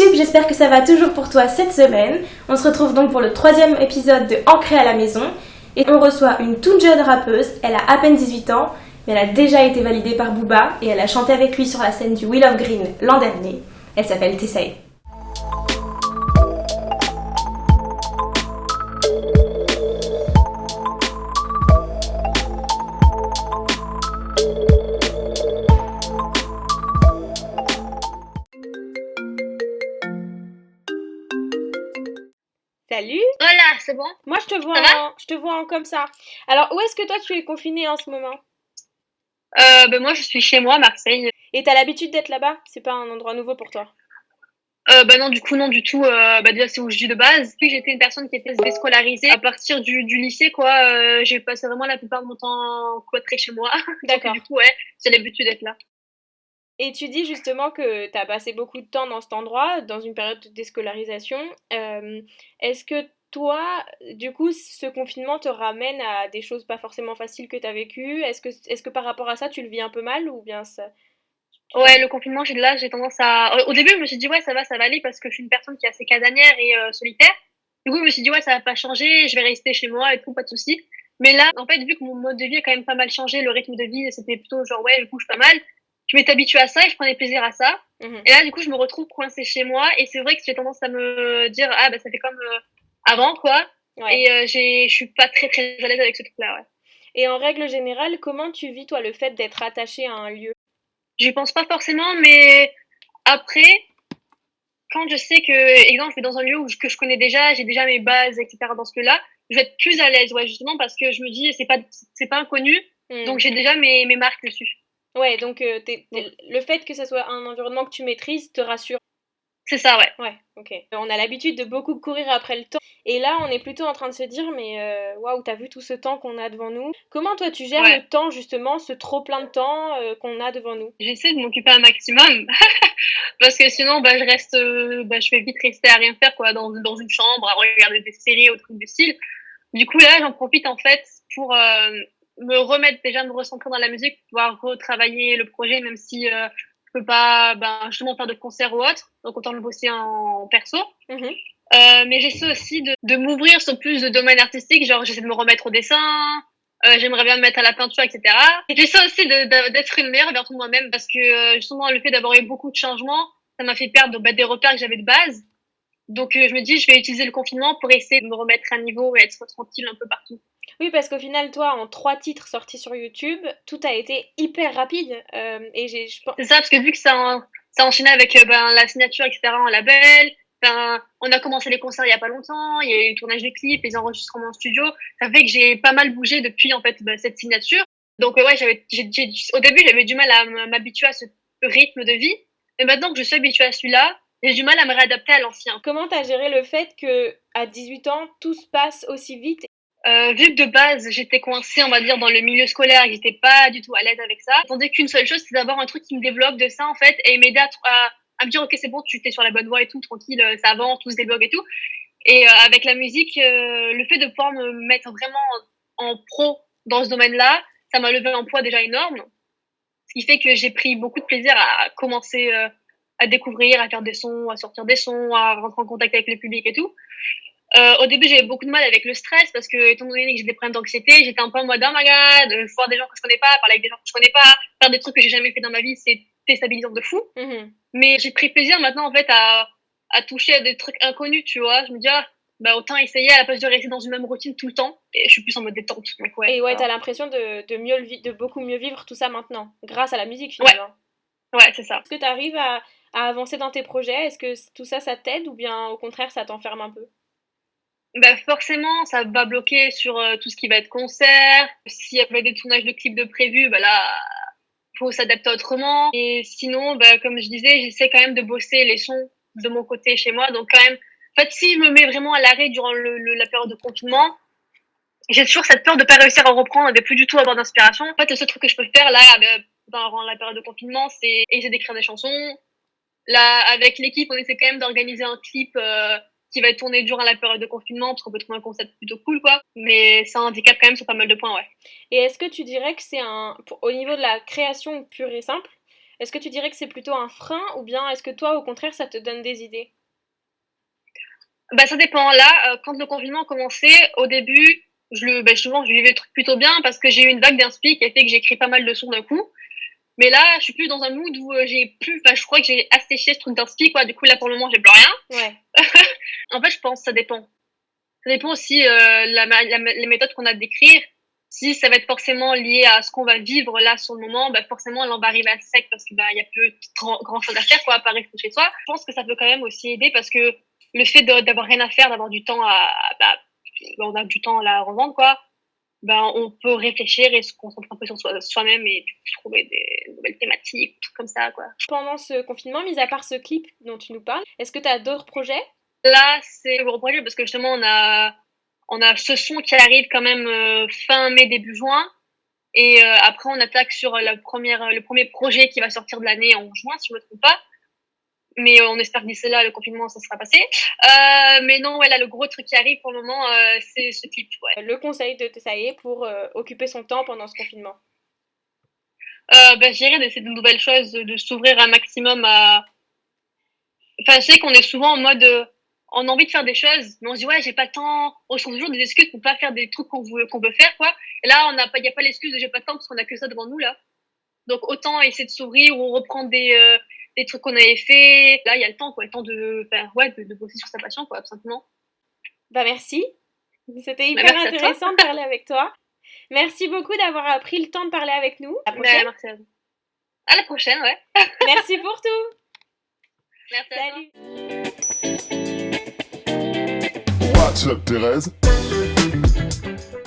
YouTube, j'espère que ça va toujours pour toi cette semaine. On se retrouve donc pour le 3e épisode de Ancré à la maison. Et on reçoit une toute jeune rappeuse, elle a à peine 18 ans, mais elle a déjà été validée par Booba et elle a chanté avec lui sur la scène du Wheel of Green l'an dernier. Elle s'appelle Tessae. Salut, Voilà, c'est bon. moi je te Ça va? vois en comme ça. Alors où est-ce que toi tu es confiné en ce moment? Moi, je suis chez moi, à Marseille. Et t'as l'habitude d'être là-bas? C'est pas un endroit nouveau pour toi? Non, du coup, non, du tout. Déjà, c'est où je vis de base. Puis, j'étais une personne qui était déscolarisée à partir du lycée, quoi. J'ai passé vraiment la plupart de mon temps cloîtrée chez moi. Donc, D'accord. du coup, ouais, j'ai l'habitude d'être là. Et tu dis justement que t'as passé beaucoup de temps dans cet endroit, dans une période de déscolarisation. Est-ce que toi, du coup, ce confinement te ramène à des choses pas forcément faciles que t'as vécues? Est-ce que par rapport à ça, tu le vis un peu mal ou bien ça, tu t'en... Ouais, le confinement, j'ai tendance à... Au début, je me suis dit, ouais, ça va aller parce que je suis une personne qui est assez casanière et solitaire. Du coup, je me suis dit, ouais, ça va pas changer, je vais rester chez moi et tout, pas de souci. Mais là, en fait, vu que mon mode de vie a quand même pas mal changé, le rythme de vie, c'était plutôt genre, ouais, je bouge pas mal, je m'étais habituée à ça et je prenais plaisir à ça. Mhm. Et là, du coup, je me retrouve coincée chez moi et c'est vrai que j'ai tendance à me dire, ah, bah, ça fait comme avant, quoi. Ouais. Et je suis pas très, très à l'aise avec ce truc-là, ouais. Et en règle générale, comment tu vis toi le fait d'être attaché à un lieu? J'y pense pas forcément, mais après, quand je sais que, exemple, je vais dans un lieu que je connais déjà, j'ai déjà mes bases, etc. dans ce lieu-là, je vais être plus à l'aise, ouais, justement, parce que je me dis, c'est pas inconnu, donc Hmm. j'ai déjà mes marques dessus. Ouais, donc Donc, le fait que ça soit un environnement que tu maîtrises te rassure. c'est ça, ouais. Ouais, ok. On a l'habitude de beaucoup courir après le temps. Et là, on est plutôt en train de se dire, mais waouh, t'as vu tout ce temps qu'on a devant nous. Comment toi, tu gères Ouais. le temps, justement, ce trop plein de temps qu'on a devant nous? J'essaie de m'occuper un maximum, parce que sinon, bah, je vais vite rester à rien faire, quoi, dans une chambre, à regarder des séries ou trucs du style. Du coup, là, j'en profite, en fait, pour me remettre, déjà, me recentrer dans la musique, pour pouvoir retravailler le projet, même si je peux pas, ben, justement, faire de concert ou autre. Donc, autant le bosser en perso. Mhm. Mais j'essaie aussi de m'ouvrir sur plus de domaines artistiques, genre, j'essaie de me remettre au dessin, j'aimerais bien me mettre à la peinture, etc. Et j'essaie aussi d'être une meilleure version de moi-même, parce que, justement, le fait d'avoir eu beaucoup de changements, ça m'a fait perdre, bah, des repères que j'avais de base. Donc, je me dis, je vais utiliser le confinement pour essayer de me remettre à niveau et être tranquille un peu partout. Oui, parce qu'au final, toi, en 3 titres sortis sur YouTube, tout a été hyper rapide. Et je pense... C'est ça, parce que vu que ça enchaînait avec ben, la signature, etc., en label, ben, on a commencé les concerts il y a pas longtemps, il y a eu le tournage des clips, les enregistrements en studio. Ça fait que j'ai pas mal bougé depuis en fait ben, cette signature. Donc ouais, au début j'avais du mal à m'habituer à ce rythme de vie, mais maintenant que je suis habituée à celui-là, j'ai du mal à me réadapter à l'ancien. Comment t'as géré le fait que à 18 ans, tout se passe aussi vite? Vu que de base j'étais coincée, on va dire, dans le milieu scolaire, j'étais pas du tout à l'aise avec ça. J'attendais qu'une seule chose, c'est d'avoir un truc qui me développe de ça en fait et m'aider à me dire ok c'est bon, tu t'es sur la bonne voie et tout, tranquille, ça avance, tout se débloque et tout. Et avec la musique, le fait de pouvoir me mettre vraiment en pro dans ce domaine-là, ça m'a levé un poids déjà énorme, ce qui fait que j'ai pris beaucoup de plaisir à commencer à découvrir, à faire des sons, à sortir des sons, à rentrer en contact avec le public et tout. Au début, j'avais beaucoup de mal avec le stress parce que, étant donné que j'ai des problèmes d'anxiété, j'étais un peu en mode, oh my god, voir des gens que je connais pas, parler avec des gens que je connais pas, faire des trucs que j'ai jamais fait dans ma vie, c'est déstabilisant de fou. Mhm. Mais j'ai pris plaisir maintenant, en fait, à toucher à des trucs inconnus, tu vois. Je me dis, ah, bah, autant essayer à la place de rester dans une même routine tout le temps. Et je suis plus en mode détente. Donc, ouais, Et ouais, voilà. t'as l'impression de beaucoup mieux vivre tout ça maintenant, grâce à la musique Ouais, finalement. ouais, c'est ça. Est-ce que t'arrives à avancer dans tes projets? Est-ce que tout ça, ça t'aide ou bien au contraire, ça t'enferme un peu? Bah, forcément, ça va bloquer sur tout ce qui va être concert. S'il y avait des tournages de clips de prévus, bah là, faut s'adapter autrement. Et sinon, bah, comme je disais, j'essaie quand même de bosser les sons de mon côté chez moi. Donc quand même, en fait, si je me mets vraiment à l'arrêt durant la période de confinement, j'ai toujours cette peur de pas réussir à reprendre et de plus du tout avoir d'inspiration. En fait, le seul truc que je peux faire là, pendant la période de confinement, c'est essayer d'écrire des chansons. Là, avec l'équipe, on essaie quand même d'organiser un clip qui va être tourné durant la période de confinement, parce qu'on peut trouver un concept plutôt cool, quoi. Mais ça handicap quand même sur pas mal de points, ouais. Et est-ce que tu dirais que au niveau de la création pure et simple, Est-ce que tu dirais que c'est plutôt un frein ou bien est-ce que toi, au contraire, ça te donne des idées? Bah, ça dépend. Là, quand le confinement a commencé, au début, souvent, je vivais le truc plutôt bien parce que j'ai eu une vague d'inspi qui a fait que j'ai écrit pas mal de sons d'un coup. Mais là, je suis plus dans un mood où je crois que j'ai asséché ce truc d'inspi, quoi. Du coup, là, pour le moment, j'ai plus rien. Ouais. En fait, je pense que ça dépend. Ça dépend aussi les méthodes qu'on a d'écrire. Si ça va être forcément lié à ce qu'on va vivre là sur le moment, bah forcément là on va arriver à sec parce que bah il y a plus grand chose à faire quoi, à part rester chez soi. Je pense que ça peut quand même aussi aider parce que le fait d'avoir rien à faire, d'avoir du temps on a du temps là à revendre quoi. Ben on peut réfléchir et se concentrer un peu sur soi-même et trouver des nouvelles thématiques, trucs comme ça quoi. Pendant ce confinement, mis à part ce clip dont tu nous parles, est-ce que tu as d'autres projets? Là, c'est le gros projet parce que justement, on a ce son qui arrive quand même fin mai, début juin. Et après, on attaque sur le premier projet qui va sortir de l'année en juin, si je ne me trompe pas. Mais on espère que d'ici là, le confinement, ça sera passé. Mais non, ouais, là, le gros truc qui arrive pour le moment, c'est ce clip. Ouais. Le conseil de Tessaye pour occuper son temps pendant ce confinement? Je dirais d'essayer de nouvelles choses, de s'ouvrir un maximum à... Enfin, je sais qu'on est souvent en mode... on a envie de faire des choses, mais on se dit ouais, j'ai pas le temps. On se trouve toujours des excuses pour pas faire des trucs qu'on veut faire, quoi. Et là, il y a pas l'excuse de j'ai pas de temps parce qu'on a que ça devant nous, là. Donc, autant essayer de s'ouvrir ou reprendre des trucs qu'on avait fait. Là, il y a le temps, quoi. Le temps de bosser sur sa passion, quoi, tout simplement. Bah, merci. C'était Bah, hyper merci intéressant de parler avec toi. Merci beaucoup d'avoir pris le temps de parler avec nous. À la prochaine. Merci à vous. À la prochaine, ouais. Merci pour tout. Merci à toi. Salut. What's up, Thérèse?